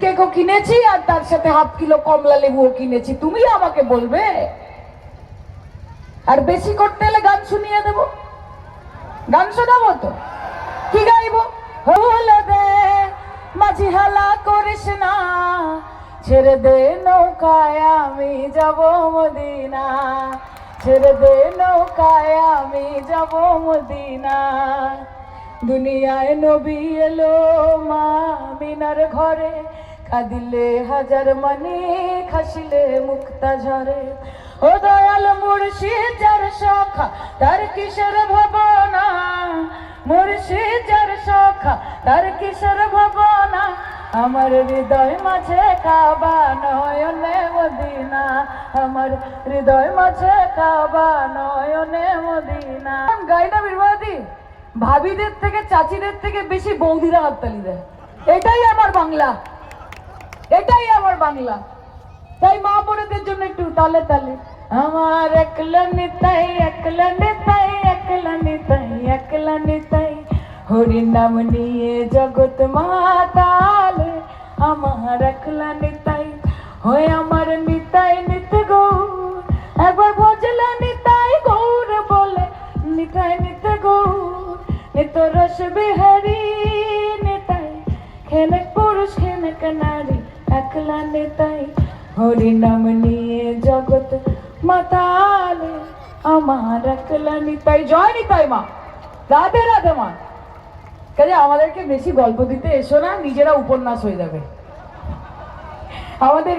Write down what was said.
কেকও কিনেছি আর তার সাথে হাফ কিলো কমলা লেবুও কিনেছি, তুমি আমাকে বলবে? আর বেশি করতে হলে গান শুনিয়ে দেব, গান শোনাবো তো। কি গাইবো? হলে দে মাঝি হালা করিস না, ছেড়ে দে নৌকায় আমি যাব মদিনা, ছেড়ে দে নৌকায় আমি যাব মদিনা। দুনিয়ায় নবী এলো মা মিনার ঘরে, কাঁদিলে হাজার মানি খাসিলে মুক্তা ঝরে। ও দয়াল মুর্শিদ যার সখা তার কিসের ভাবনা, মুর্শিদ যার সখা তার কিসের ভাবনা। আমার হৃদয় মাঝে কাবা নয়নে মদিনা, আমার হৃদয় মাঝে কাবা নয়নে মদিনা। গাইনা বীরবাদী ভাবিদের থেকে চাচিদের থেকে বেশি বৌদিরা হাততালি দেয়। এটাই আমার বাংলা, এটাই আমার বাংলা। তাই মা বোনেদের জন্য একটু তালে তালে। আমার একলা নিতাই, একলা নিতাই, একলা নিতাই, একলা নিতাই, হরি নাম নিয়ে জগৎ মাতালে। আমার একলা নিতাই হয়ে আমার নিতাই নিত গৌর, একবার ভজলা নিতাই গৌর বলে, নিতাই নিত গৌর নিত রস বিহারি নিতাই, খেনেক পুরুষ খেনেক নারী একলা নিতাই, হরি নাম নিয়ে জগৎ মাতালে। আমার একলা নিতাই। জয় নিতাই মা, রাধে রাধে মা। কাজে আমাদেরকে বেশি গল্প দিতে এসো না, নিজেরা উপন্যাস হয়ে যাবে আমাদের।